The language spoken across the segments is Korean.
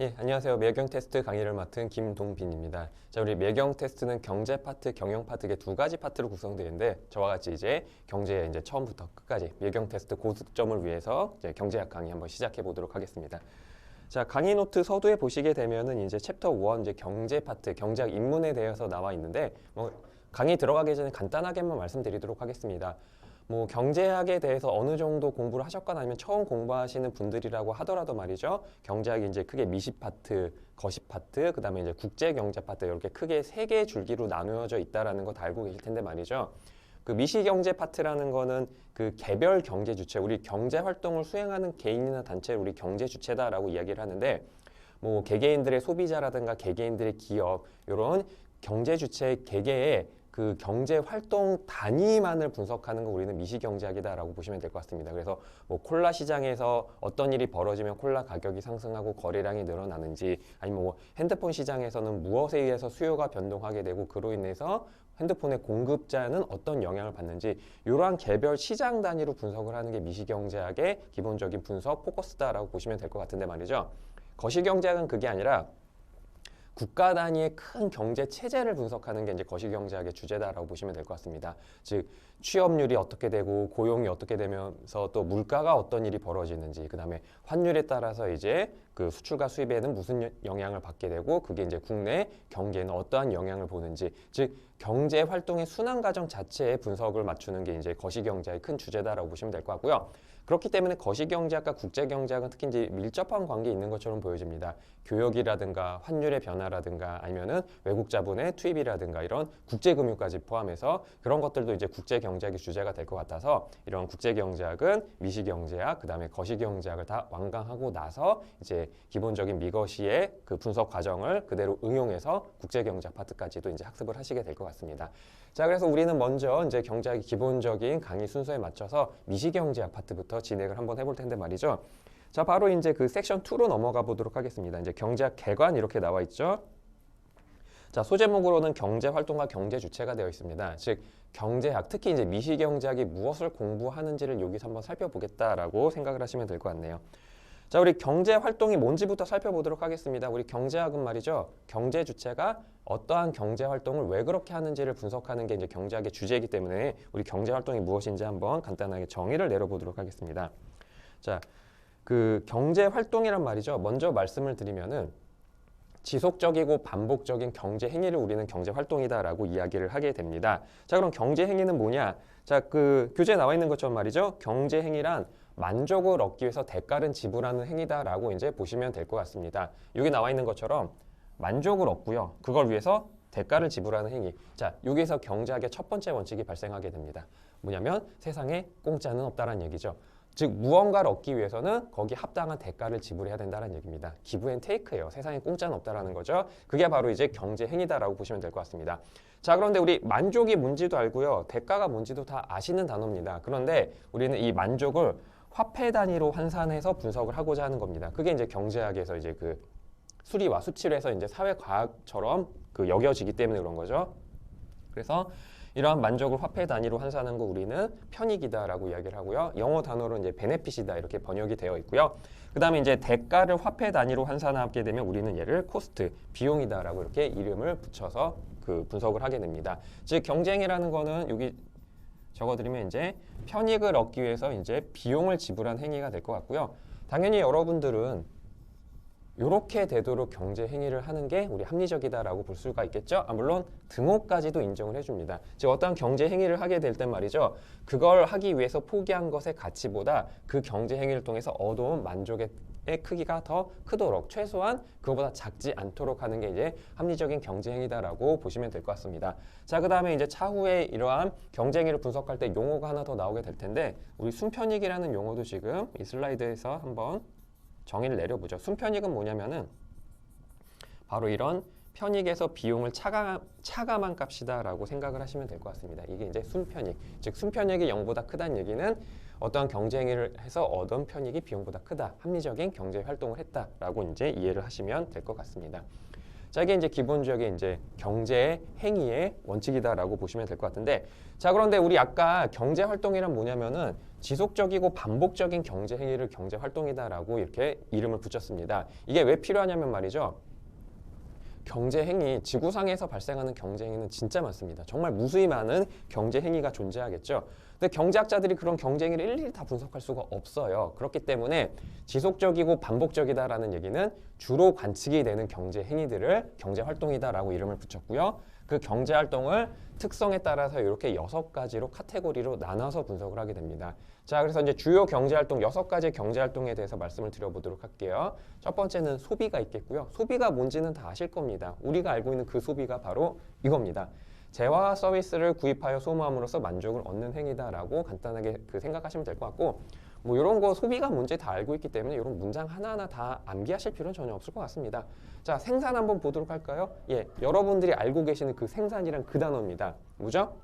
예, 안녕하세요. 매경 테스트 강의를 맡은 김동빈입니다. 자, 우리 매경 테스트는 경제 파트, 경영 파트 이게 두 가지 파트로 구성되는데 저와 같이 이제 경제 이제 처음부터 끝까지 매경 테스트 고득점을 위해서 이제 경제학 강의 한번 시작해 보도록 하겠습니다. 자, 강의 노트 서두에 보시게 되면은 이제 챕터 1 이제 경제 파트, 경제학 입문에 대해서 나와 있는데 강의 들어가기 전에 간단하게만 말씀드리도록 하겠습니다. 경제학에 대해서 어느 정도 공부를 하셨거나 아니면 처음 공부하시는 분들이라고 하더라도 말이죠. 경제학이 이제 크게 미시 파트, 거시 파트, 그 다음에 이제 국제 경제 파트 이렇게 크게 세 개의 줄기로 나누어져 있다라는 거 다 알고 계실 텐데 말이죠. 그 미시 경제 파트라는 거는 그 개별 경제 주체, 우리 경제 활동을 수행하는 개인이나 단체를 우리 경제 주체다라고 이야기를 하는데 개개인들의 소비자라든가 개개인들의 기업 이런 경제 주체 개개의 그 경제 활동 단위만을 분석하는 거 우리는 미시 경제학이다라고 보시면 될 것 같습니다. 그래서 콜라 시장에서 어떤 일이 벌어지면 콜라 가격이 상승하고 거래량이 늘어나는지, 아니면 핸드폰 시장에서는 무엇에 의해서 수요가 변동하게 되고 그로 인해서 핸드폰의 공급자는 어떤 영향을 받는지, 이러한 개별 시장 단위로 분석을 하는 게 미시 경제학의 기본적인 분석 포커스다라고 보시면 될 것 같은데 말이죠. 거시 경제학은 그게 아니라 국가 단위의 큰 경제 체제를 분석하는 게 이제 거시경제학의 주제다라고 보시면 될 것 같습니다. 즉 취업률이 어떻게 되고 고용이 어떻게 되면서 또 물가가 어떤 일이 벌어지는지, 그 다음에 환율에 따라서 이제 그 수출과 수입에는 무슨 영향을 받게 되고 그게 이제 국내 경기에는 어떠한 영향을 보는지, 즉 경제 활동의 순환 과정 자체에 분석을 맞추는 게 이제 거시경제의 큰 주제다라고 보시면 될 것 같고요. 그렇기 때문에 거시경제학과 국제경제학은 특히 이제 밀접한 관계에 있는 것처럼 보여집니다. 교역이라든가 환율의 변화라든가 아니면은 외국 자본의 투입이라든가 이런 국제금융까지 포함해서 그런 것들도 이제 국제경제학의 주제가 될 것 같아서 이런 국제경제학은 미시경제학, 그 다음에 거시경제학을 다 완강하고 나서 이제 기본적인 미거시의 그 분석 과정을 그대로 응용해서 국제경제학 파트까지도 이제 학습을 하시게 될 것 같습니다. 자, 그래서 우리는 먼저 이제 경제학의 기본적인 강의 순서에 맞춰서 미시경제학 파트부터 진행을 한번 해볼 텐데 말이죠. 자, 바로 이제 그 섹션 2로 넘어가 보도록 하겠습니다. 이제 경제학 개관 이렇게 나와 있죠. 자, 소제목으로는 경제 활동과 경제 주체가 되어 있습니다. 즉 경제학, 특히 이제 미시경제학이 무엇을 공부하는지를 여기서 한번 살펴보겠다라고 생각을 하시면 될 것 같네요. 자, 우리 경제 활동이 뭔지부터 살펴보도록 하겠습니다. 우리 경제학은 말이죠. 경제 주체가 어떠한 경제 활동을 왜 그렇게 하는지를 분석하는 게 이제 경제학의 주제이기 때문에 우리 경제 활동이 무엇인지 한번 간단하게 정의를 내려보도록 하겠습니다. 자, 그 경제 활동이란 말이죠. 먼저 말씀을 드리면은 지속적이고 반복적인 경제 행위를 우리는 경제 활동이다라고 이야기를 하게 됩니다. 자, 그럼 경제 행위는 뭐냐? 자, 그 교재에 나와 있는 것처럼 말이죠. 경제 행위란 만족을 얻기 위해서 대가를 지불하는 행위다라고 이제 보시면 될 것 같습니다. 여기 나와 있는 것처럼 만족을 얻고요. 그걸 위해서 대가를 지불하는 행위. 자, 여기서 경제학의 첫 번째 원칙이 발생하게 됩니다. 뭐냐면 세상에 공짜는 없다라는 얘기죠. 즉 무언가를 얻기 위해서는 거기에 합당한 대가를 지불해야 된다는 얘기입니다. 기브 앤 테이크예요. 세상에 공짜는 없다라는 거죠. 그게 바로 이제 경제 행위다라고 보시면 될 것 같습니다. 자, 그런데 우리 만족이 뭔지도 알고요. 대가가 뭔지도 다 아시는 단어입니다. 그런데 우리는 이 만족을 화폐 단위로 환산해서 분석을 하고자 하는 겁니다. 그게 이제 경제학에서 이제 그 수리와 수치를 해서 이제 사회과학처럼 그 여겨지기 때문에 그런 거죠. 그래서 이러한 만족을 화폐 단위로 환산하는 거 우리는 편익이다라고 이야기를 하고요. 영어 단어로 이제 베네핏이다 이렇게 번역이 되어 있고요. 그 다음에 이제 대가를 화폐 단위로 환산하게 되면 우리는 얘를 코스트, 비용이다라고 이렇게 이름을 붙여서 그 분석을 하게 됩니다. 즉 경쟁이라는 거는 여기 적어드리면 이제 편익을 얻기 위해서 이제 비용을 지불한 행위가 될 것 같고요. 당연히 여러분들은 이렇게 되도록 경제 행위를 하는 게 우리 합리적이다라고 볼 수가 있겠죠. 물론 등호까지도 인정을 해줍니다. 즉 어떠한 경제 행위를 하게 될 땐 말이죠. 그걸 하기 위해서 포기한 것의 가치보다 그 경제 행위를 통해서 얻어온 만족의 크기가 더 크도록 최소한 그거보다 작지 않도록 하는 게 이제 합리적인 경제 행위다라고 보시면 될 것 같습니다. 자, 그 다음에 이제 차후에 이러한 경제 행위를 분석할 때 용어가 하나 더 나오게 될 텐데 우리 순편익이라는 용어도 지금 이 슬라이드에서 한번 정의를 내려보죠. 순편익은 뭐냐면은 바로 이런 편익에서 비용을 차감한 값이다라고 생각을 하시면 될 것 같습니다. 이게 이제 순편익, 즉 순편익이 0보다 크다는 얘기는 어떠한 경제 행위를 해서 얻은 편익이 비용보다 크다, 합리적인 경제 활동을 했다라고 이제 이해를 하시면 될 것 같습니다. 자, 이게 이제 기본적인 이제 경제 행위의 원칙이다라고 보시면 될 것 같은데, 자, 그런데 우리 아까 경제 활동이란 뭐냐면은 지속적이고 반복적인 경제 행위를 경제 활동이다라고 이렇게 이름을 붙였습니다. 이게 왜 필요하냐면 말이죠. 경제 행위, 지구상에서 발생하는 경제 행위는 진짜 많습니다. 정말 무수히 많은 경제 행위가 존재하겠죠. 근데 경제학자들이 그런 경제 행위를 일일이 다 분석할 수가 없어요. 그렇기 때문에 지속적이고 반복적이다라는 얘기는 주로 관측이 되는 경제 행위들을 경제 활동이다라고 이름을 붙였고요. 그 경제 활동을 특성에 따라서 이렇게 6가지로 카테고리로 나눠서 분석을 하게 됩니다. 자, 그래서 이제 주요 경제 활동 6가지 경제 활동에 대해서 말씀을 드려보도록 할게요. 첫 번째는 소비가 있겠고요. 소비가 뭔지는 다 아실 겁니다. 우리가 알고 있는 그 소비가 바로 이겁니다. 재화와 서비스를 구입하여 소모함으로써 만족을 얻는 행위다라고 간단하게 생각하시면 될 것 같고, 뭐 이런 거 소비가 뭔지 다 알고 있기 때문에 이런 문장 하나하나 다 암기하실 필요는 전혀 없을 것 같습니다. 자, 생산 한번 보도록 할까요? 예, 여러분들이 알고 계시는 그 생산이란 그 단어입니다. 뭐죠?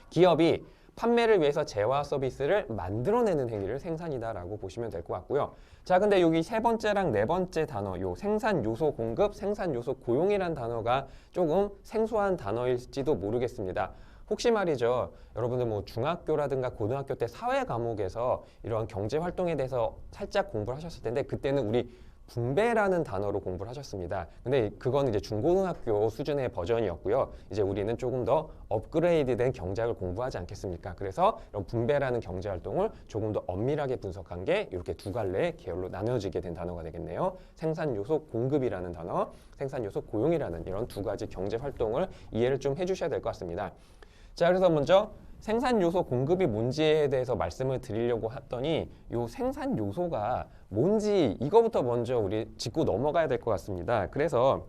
기업이 판매를 위해서 재화 서비스를 만들어내는 행위를 생산이다라고 보시면 될 것 같고요. 자, 근데 여기 세 번째랑 네 번째 단어, 요 생산 요소 공급, 생산 요소 고용이란 단어가 조금 생소한 단어일지도 모르겠습니다. 혹시 말이죠, 여러분들 뭐 중학교라든가 고등학교 때 사회 과목에서 이러한 경제 활동에 대해서 살짝 공부를 하셨을 텐데, 그때는 우리 분배라는 단어로 공부를 하셨습니다. 근데 그건 이제 중고등학교 수준의 버전이었고요. 이제 우리는 조금 더 업그레이드된 경제학을 공부하지 않겠습니까? 그래서 이런 분배라는 경제 활동을 조금 더 엄밀하게 분석한 게 이렇게 두 갈래의 계열로 나눠지게 된 단어가 되겠네요. 생산 요소 공급이라는 단어, 생산 요소 고용이라는 이런 두 가지 경제 활동을 이해를 좀 해주셔야 될 것 같습니다. 자, 그래서 먼저 생산 요소 공급이 뭔지에 대해서 말씀을 드리려고 했더니 요 생산 요소가 뭔지 이거부터 먼저 우리 짚고 넘어가야 될 것 같습니다. 그래서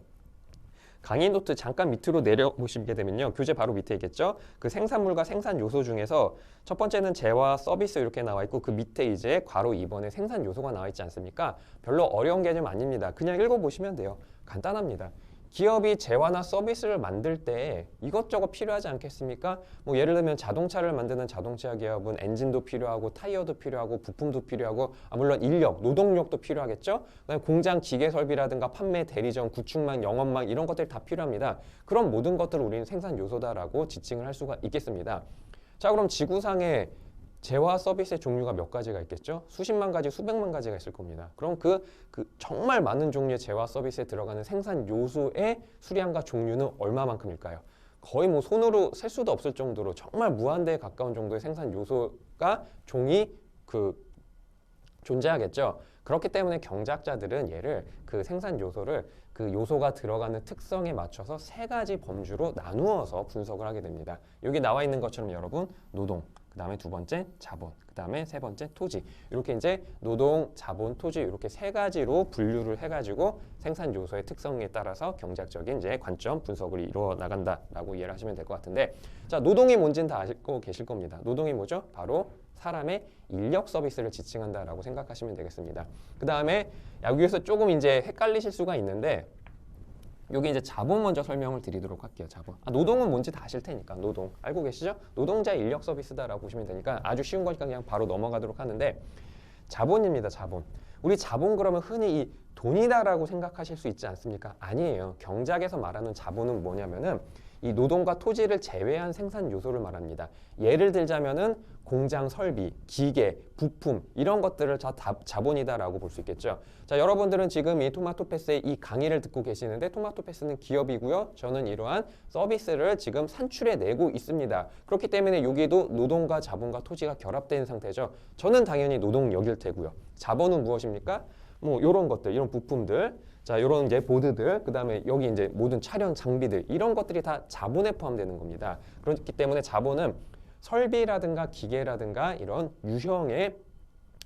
강의 노트 잠깐 밑으로 내려보시게 되면요. 교재 바로 밑에 있겠죠? 그 생산물과 생산 요소 중에서 첫 번째는 재화 서비스 이렇게 나와 있고, 그 밑에 이제 괄호 2번에 생산 요소가 나와 있지 않습니까? 별로 어려운 개념 아닙니다. 그냥 읽어보시면 돼요. 간단합니다. 기업이 재화나 서비스를 만들 때 이것저것 필요하지 않겠습니까? 뭐 예를 들면 자동차를 만드는 자동차 기업은 엔진도 필요하고 타이어도 필요하고 부품도 필요하고, 물론 인력, 노동력도 필요하겠죠? 그다음에 공장 기계 설비라든가 판매 대리점, 구축망, 영업망 이런 것들이 다 필요합니다. 그런 모든 것들을 우리는 생산 요소다라고 지칭을 할 수가 있겠습니다. 자, 그럼 지구상에 재화 서비스의 종류가 몇 가지가 있겠죠? 수십만 가지, 수백만 가지가 있을 겁니다. 그럼 그 정말 많은 종류의 재화 서비스에 들어가는 생산 요소의 수량과 종류는 얼마만큼일까요? 거의 뭐 손으로 셀 수도 없을 정도로 정말 무한대에 가까운 정도의 생산 요소가 종이 존재하겠죠. 그렇기 때문에 경제학자들은 얘를 그 생산 요소를 그 요소가 들어가는 특성에 맞춰서 3가지 범주로 나누어서 분석을 하게 됩니다. 여기 나와 있는 것처럼 여러분 노동, 그 다음에 두 번째 자본, 그 다음에 세 번째 토지, 이렇게 이제 노동, 자본, 토지 이렇게 3가지로 분류를 해가지고 생산 요소의 특성에 따라서 경제학적인 이제 관점 분석을 이루어 나간다라고 이해를 하시면 될 것 같은데, 자, 노동이 뭔지는 다 알고 계실 겁니다. 노동이 뭐죠? 바로 사람의 인력 서비스를 지칭한다라고 생각하시면 되겠습니다. 그 다음에 여기에서 조금 이제 헷갈리실 수가 있는데, 여기 이제 자본 먼저 설명을 드리도록 할게요. 자본. 노동은 뭔지 다 아실 테니까. 노동 알고 계시죠? 노동자 인력 서비스다라고 보시면 되니까 아주 쉬운 거니까 그냥 바로 넘어가도록 하는데, 자본입니다. 자본. 우리 자본 그러면 흔히 이 돈이다라고 생각하실 수 있지 않습니까? 아니에요. 경제학에서 말하는 자본은 뭐냐면은 이 노동과 토지를 제외한 생산 요소를 말합니다. 예를 들자면은 공장 설비, 기계, 부품 이런 것들을 다 자본이다라고 볼 수 있겠죠. 자, 여러분들은 지금 이 토마토패스의 이 강의를 듣고 계시는데, 토마토패스는 기업이고요. 저는 이러한 서비스를 지금 산출해내고 있습니다. 그렇기 때문에 여기도 노동과 자본과 토지가 결합된 상태죠. 저는 당연히 노동력일 테고요. 자본은 무엇입니까? 뭐 이런 것들, 이런 부품들, 자, 이런 이제 보드들, 그 다음에 여기 이제 모든 촬영 장비들, 이런 것들이 다 자본에 포함되는 겁니다. 그렇기 때문에 자본은 설비라든가 기계라든가 이런 유형의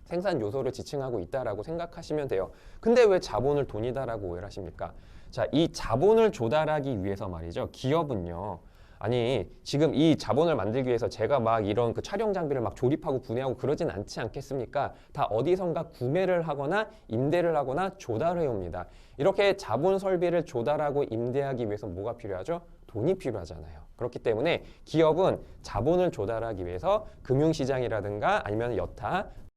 생산 요소를 지칭하고 있다라고 생각하시면 돼요. 근데 왜 자본을 돈이다라고 오해를 하십니까? 자, 이 자본을 조달하기 위해서 말이죠. 기업은요. 아니, 지금 이 자본을 만들기 위해서 제가 막 이런 그 촬영 장비를 막 조립하고 분해하고 그러진 않지 않겠습니까? 다 어디선가 구매를 하거나 임대를 하거나 조달해 옵니다. 이렇게 자본 설비를 조달하고 임대하기 위해서 뭐가 필요하죠? 돈이 필요하잖아요. 그렇기 때문에 기업은 자본을 조달하기 위해서 금융시장이라든가 아니면 여타